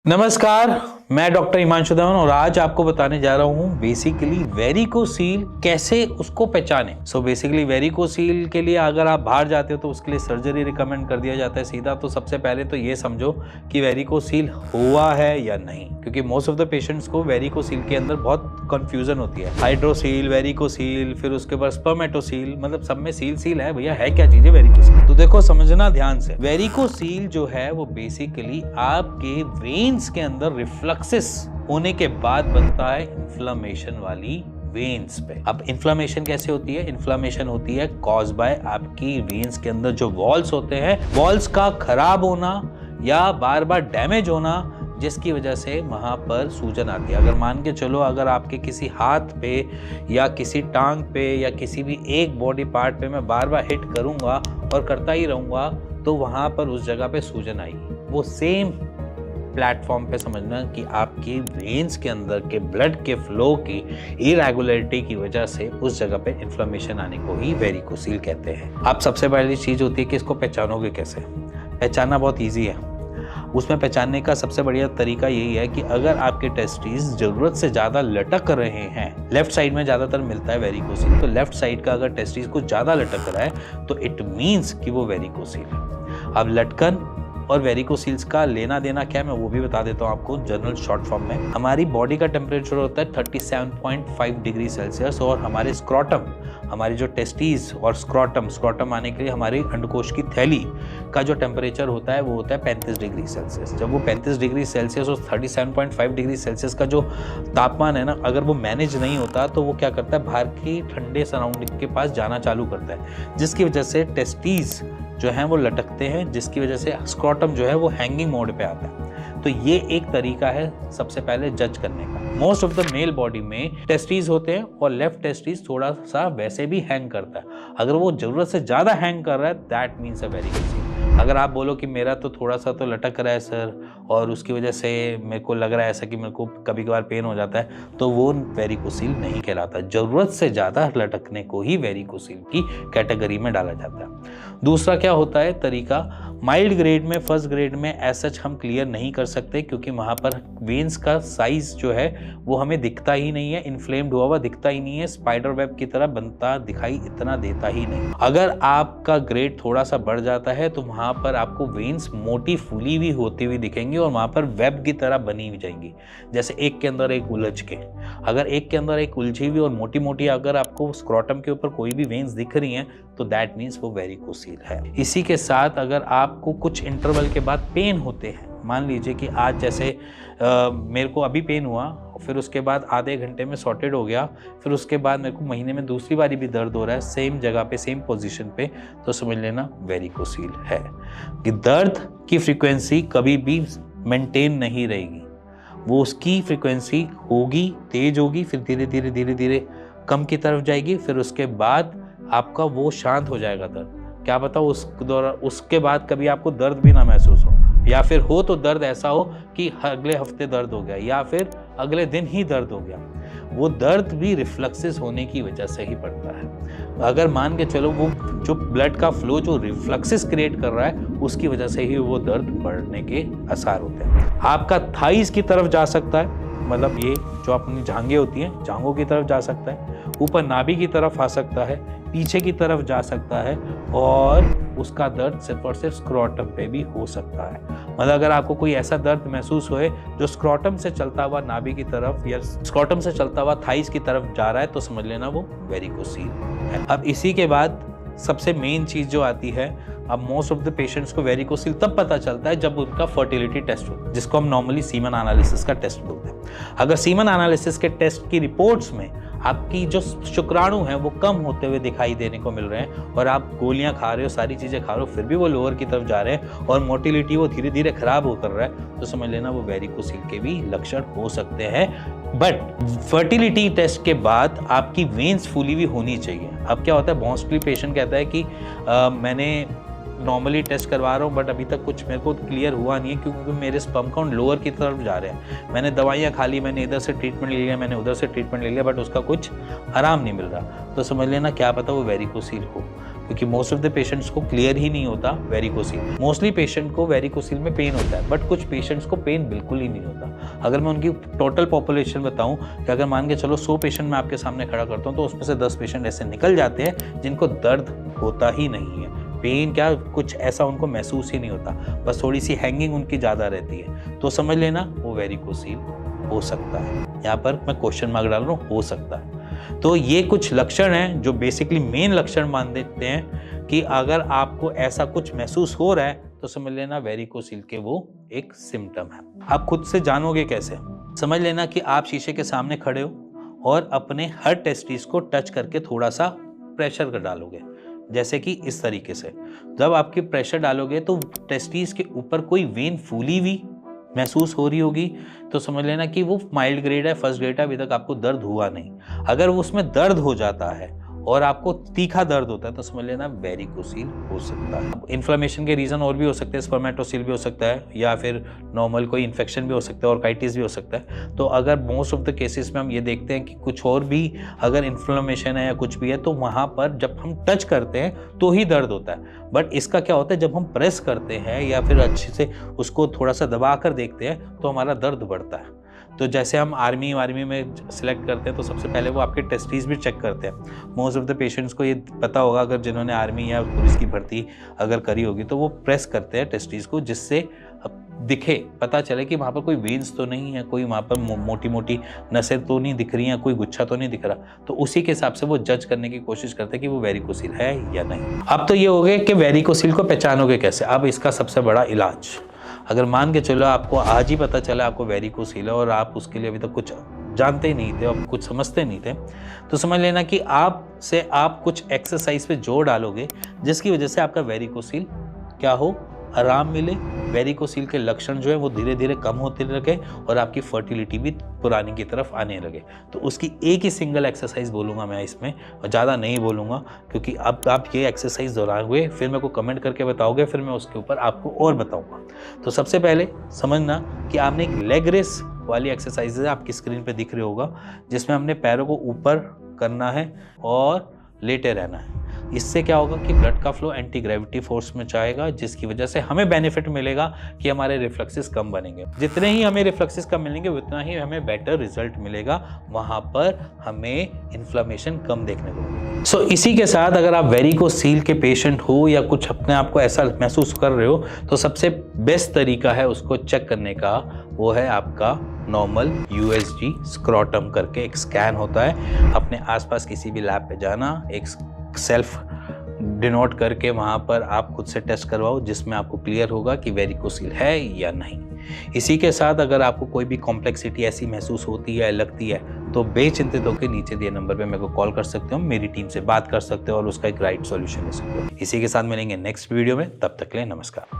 नमस्कार, मैं डॉक्टर हिमांशु धवन और आज आपको बताने जा रहा हूँ बेसिकली वेरिकोसील कैसे उसको पहचाने। बेसिकली वेरिकोसील के लिए अगर आप बाहर जाते हो तो उसके लिए सर्जरी रिकमेंड कर दिया जाता है सीधा। तो सबसे पहले तो ये समझो कि वेरिकोसील हुआ है या नहीं, क्योंकि मोस्ट ऑफ द पेशेंट्स को वेरिकोसील के अंदर बहुत कंफ्यूजन होती है। हाइड्रोसील, वेरिकोसील, फिर उसके बाद स्पर्मेटोसील, मतलब सब में सील सील है। भैया है क्या चीज है वेरिकोसील? तो देखो समझना ध्यान से, वेरिकोसील जो है वो बेसिकली आपके वेन्स के अंदर रिफ्लक्सिस होने के बाद बनता है इन्फ्लेमेशन वाली वेन्स पे। अब इन्फ्लेमेशन कैसे होती है? इन्फ्लेमेशन होती है कॉज बाय आपकी वेन्स के अंदर जो वॉल्स होते हैं, वॉल्स का खराब होना या बार बार डैमेज होना, जिसकी वजह से वहां पर सूजन आती है। अगर मान के चलो, अगर आपके किसी हाथ पे या किसी टांग पे या किसी भी एक बॉडी पार्ट पे मैं बार बार हिट करूंगा और करता ही रहूंगा तो वहां पर उस जगह पे सूजन आएगी। वो सेम प्लेटफॉर्म पे समझना कि आपकी वेन्स के अंदर के ब्लड के फ्लो की इरेगुलरिटी की वजह से उस जगह पे इन्फ्लेमेशन आने को ही वेरिकोसील कहते हैं। अब सबसे पहली चीज होती है कि इसको पहचानोगे कैसे। पहचानना बहुत ईजी है। उसमें पहचानने का सबसे बढ़िया तरीका यही है कि अगर आपके टेस्टिस जरूरत से ज्यादा लटक रहे हैं, लेफ्ट साइड में ज्यादातर मिलता है वेरिकोसील, तो लेफ्ट साइड का अगर टेस्टिस कुछ ज्यादा लटक रहा है तो इट मीन्स कि वो वेरिकोसील है। अब लटकन और वेरिकोसील्स का लेना देना क्या है मैं वो भी बता देता हूँ आपको जनरल शॉर्ट फॉर्म में। हमारी बॉडी का टेम्परेचर होता है 37.5 डिग्री सेल्सियस और हमारे स्क्रॉटम, हमारी जो टेस्टिस और स्क्रॉटम आने के लिए हमारी अंडकोश की थैली का जो टेम्परेचर होता है वो होता है 35 डिग्री सेल्सियस। जब वो 35 डिग्री सेल्सियस और 37.5 डिग्री सेल्सियस का जो तापमान है ना, अगर वो मैनेज नहीं होता तो वो क्या करता है, बाहर की ठंडे सराउंडिंग के पास जाना चालू करता है, जिसकी वजह से टेस्टिस जो हैं वो लटकते हैं, जिसकी वजह से स्क्रॉटम जो है वो हैंगिंग मोड पे आता है। तो ये एक तरीका है सबसे पहले जज करने का। Most of the male body में टेस्टिस होते हैं और लेफ्ट टेस्टिस थोड़ा सा वैसे भी हैंग करता है। अगर वो जरूरत से ज्यादा हैंग कर रहा है दैट मीन्स अ वेरिकोसील। अगर आप बोलो कि मेरा तो थोड़ा सा तो लटक रहा है सर और उसकी वजह से मेरे को लग रहा है ऐसा कि मेरे को कभी कभार पेन हो जाता है, तो वो वेरिकोसील नहीं कहलाता। जरूरत से ज़्यादा लटकने को ही वेरिकोसील की कैटेगरी में डाला जाता है। दूसरा क्या होता है तरीका, माइल्ड ग्रेड में, फर्स्ट ग्रेड में एज सच हम क्लियर नहीं कर सकते, क्योंकि वहाँ पर वेन्स का साइज जो है वो हमें दिखता ही नहीं है, इन्फ्लेम्ड हुआ हुआ दिखता ही नहीं है, स्पाइडर वेब की तरह बनता दिखाई इतना देता ही नहीं। अगर आपका ग्रेड थोड़ा सा बढ़ जाता है तो वहाँ पर आपको वेन्स मोटी फूली हुई होती हुई दिखेंगी और वहाँ पर वेब की तरह बनी हुई जाएंगी, जैसे एक के अंदर एक उलझ के। अगर एक के अंदर एक उलझी हुई और मोटी मोटी अगर आपको स्क्रॉटम के ऊपर कोई भी वेन्स दिख रही हैं तो दैट मीन्स वो वेरिकोसील है। इसी के साथ अगर आपको कुछ इंटरवल के बाद पेन होते हैं, मान लीजिए कि आज जैसे मेरे को अभी पेन हुआ, फिर उसके बाद आधे घंटे में सॉर्टेड हो गया, फिर उसके बाद मेरे को महीने में दूसरी बारी भी दर्द हो रहा है सेम जगह पे, सेम पोजीशन पे, तो समझ लेना वेरिकोसील है। कि दर्द की फ्रीक्वेंसी कभी भी मेंटेन नहीं रहेगी, वो उसकी फ्रीक्वेंसी होगी, तेज होगी, फिर धीरे धीरे धीरे धीरे कम की तरफ जाएगी, फिर उसके बाद आपका वो शांत हो जाएगा दर्द। क्या पता उसके बाद कभी आपको दर्द भी ना महसूस हो, या फिर हो तो दर्द ऐसा हो कि अगले हफ्ते दर्द हो गया या फिर अगले दिन ही दर्द हो गया। वो दर्द भी रिफ्लक्सिस होने की वजह से ही पड़ता है। अगर मान के चलो वो जो ब्लड का फ्लो जो रिफ्लक्सिस क्रिएट कर रहा है उसकी वजह से ही वो दर्द बढ़ने के आसार होते हैं। आपका थाइस की तरफ जा सकता है, मतलब ये जो अपनी जांघें होती हैं जांघों की तरफ जा सकता है, ऊपर नाभि की तरफ आ सकता है, पीछे की तरफ जा सकता है, और उसका दर्द सिर्फ और सिर्फ स्क्रॉटम पे भी हो सकता है। मतलब अगर आपको कोई ऐसा दर्द महसूस होए जो स्क्रॉटम से चलता हुआ नाभि की तरफ या स्क्रॉटम से चलता हुआ थाइस की तरफ जा रहा है तो समझ लेना वो वेरिकोसील है। अब इसी के बाद सबसे मेन चीज जो आती है, अब मोस्ट ऑफ द पेशेंट्स को वेरिकोसील तब पता चलता है जब उनका फर्टिलिटी टेस्ट होता है, जिसको हम नॉर्मली सीमन एनालिसिस का टेस्ट बोलते हैं। अगर सीमन एनालिसिस के टेस्ट की रिपोर्ट्स में आपकी जो शुक्राणु हैं वो कम होते हुए दिखाई देने को मिल रहे हैं और आप गोलियां खा रहे हो, सारी चीजें खा रहे हो, फिर भी वो लोअर की तरफ जा रहे हैं और मोटिलिटी वो धीरे धीरे खराब हो कर रहा है, तो समझ लेना वो वेरिकोसील के भी लक्षण हो सकते हैं। बट फर्टिलिटी टेस्ट के बाद आपकी वेन्स फूली हुई होनी चाहिए। अब क्या होता है, मोस्टली पेशेंट कहता है कि मैंने नॉर्मली टेस्ट करवा रहा हूँ बट अभी तक कुछ मेरे को क्लियर हुआ नहीं है क्योंकि मेरे स्पर्म काउंट लोअर की तरफ जा रहे हैं। मैंने दवाइयाँ खा ली, मैंने इधर से ट्रीटमेंट ले लिया, मैंने उधर से ट्रीटमेंट ले लिया, बट उसका कुछ आराम नहीं मिल रहा। तो समझ लेना क्या पता वो वेरिकोसील हो, क्योंकि मोस्ट ऑफ द पेशेंट्स को क्लियर ही नहीं होता वेरिकोसील। मोस्टली पेशेंट को वेरिकोसील में पेन होता है, बट कुछ पेशेंट्स को पेन बिल्कुल ही नहीं होता। अगर मैं उनकी टोटल पॉपुलेशन बताऊं कि अगर मान के चलो 100 पेशेंट मैं आपके सामने खड़ा करता हूं, तो उसमें से 10 पेशेंट ऐसे निकल जाते हैं जिनको दर्द होता ही नहीं है। पेन क्या कुछ ऐसा उनको महसूस ही नहीं होता, बस थोड़ी सी हैंगिंग उनकी ज़्यादा रहती है, तो समझ लेना वो वेरिकोसील हो सकता है। यहाँ पर मैं क्वेश्चन मार्क डाल रहा हूँ, हो सकता है। तो ये कुछ लक्षण हैं जो बेसिकली मेन लक्षण मान देते हैं कि अगर आपको ऐसा कुछ महसूस हो रहा है तो समझ लेना वेरिकोसील के वो एक सिम्टम है। आप खुद से जानोगे कैसे? समझ लेना कि आप शीशे के सामने खड़े हो और अपने हर टेस्टिस को टच करके थोड़ा सा प्रेशर कर डालोगे, जैसे कि इस तरीके से। जब आपके प्रेशर डालोगे तो टेस्टिस के ऊपर कोई वेन फूली हुई महसूस हो रही होगी, तो समझ लेना कि वो माइल्ड ग्रेड है, फर्स्ट ग्रेड है, अभी तक आपको दर्द हुआ नहीं। अगर उसमें दर्द हो जाता है और आपको तीखा दर्द होता है तो समझ लेना वेरिकोसील हो सकता है। इन्फ्लेमेशन के रीज़न और भी हो सकते हैं, स्पर्मेटोसील भी हो सकता है, या फिर नॉर्मल कोई इन्फेक्शन भी हो सकता है, ऑर्काइटिस भी हो सकता है। तो अगर मोस्ट ऑफ द केसेस में हम ये देखते हैं कि कुछ और भी अगर इन्फ्लेमेशन है या कुछ भी है, तो वहाँ पर जब हम टच करते हैं तो ही दर्द होता है। बट इसका क्या होता है, जब हम प्रेस करते हैं या फिर अच्छे से उसको थोड़ा सा दबा कर देखते हैं तो हमारा दर्द बढ़ता है। तो जैसे हम आर्मी में सिलेक्ट करते हैं तो सबसे पहले वो आपके टेस्टिस भी चेक करते हैं। मोस्ट ऑफ द पेशेंट्स को ये पता होगा, अगर जिन्होंने आर्मी या पुलिस की भर्ती अगर करी होगी, तो वो प्रेस करते हैं टेस्टिस को, जिससे दिखे, पता चले कि वहाँ पर कोई वेन्स तो नहीं है, कोई वहाँ पर मोटी मोटी नसें तो नहीं दिख रही हैं, कोई गुच्छा तो नहीं दिख रहा। तो उसी के हिसाब से वो जज करने की कोशिश करते हैं कि वो वेरिकोसील है या नहीं। अब तो ये हो गए कि वेरिकोसील को पहचानोगे कैसे। अब इसका सबसे बड़ा इलाज, अगर मान के चलो आपको आज ही पता चला आपको वेरिकोसील है और आप उसके लिए अभी तक कुछ जानते ही नहीं थे और कुछ समझते नहीं थे, तो समझ लेना कि आप कुछ एक्सरसाइज पे जोर डालोगे जिसकी वजह से आपका वेरिकोसील क्या हो, आराम मिले, वेरिकोसील के लक्षण जो है वो धीरे धीरे कम होते लगे और आपकी फर्टिलिटी भी पुरानी की तरफ आने लगे। तो उसकी एक ही सिंगल एक्सरसाइज बोलूँगा मैं इसमें, और ज़्यादा नहीं बोलूँगा, क्योंकि अब आप ये एक्सरसाइज दोहराओगे, फिर मेरे को कमेंट करके बताओगे, फिर मैं उसके ऊपर आपको और बताऊँगा। तो सबसे पहले समझना कि आपने एक लेग रेस वाली एक्सरसाइज है, आपकी स्क्रीन पर दिख रही होगा, जिसमें हमने पैरों को ऊपर करना है और लेटे रहना है। इससे क्या होगा कि ब्लड का फ्लो एंटी ग्रेविटी फोर्स में जाएगा, जिसकी वजह से हमें बेनिफिट मिलेगा कि हमारे रिफ्लेक्सेस कम बनेंगे। जितने ही हमें रिफ्लेक्सेस कम मिलेंगे उतना ही हमें बेटर रिजल्ट मिलेगा, वहाँ पर हमें इन्फ्लेमेशन कम देखने को मिलेगी। सो इसी के साथ अगर आप वेरिकोसील के पेशेंट हो या कुछ अपने आप को ऐसा महसूस कर रहे हो, तो सबसे बेस्ट तरीका है उसको चेक करने का, वो है आपका नॉर्मल USG स्क्रॉटम करके एक स्कैन होता है। अपने आसपास किसी भी लैब पे जाना, एक सेल्फ डिनोट करके वहाँ पर आप खुद से टेस्ट करवाओ, जिसमें आपको क्लियर होगा कि वेरिकोसील है या नहीं। इसी के साथ अगर आपको कोई भी कॉम्प्लेक्सिटी ऐसी महसूस होती है, लगती है, तो बेचिंतित होकर नीचे दिए नंबर पे मेरे को कॉल कर सकते हो, मेरी टीम से बात कर सकते हो और उसका एक राइट सॉल्यूशन ले सकते हो। इसी के साथ मिलेंगे नेक्स्ट वीडियो में, तब तक के लिए नमस्कार।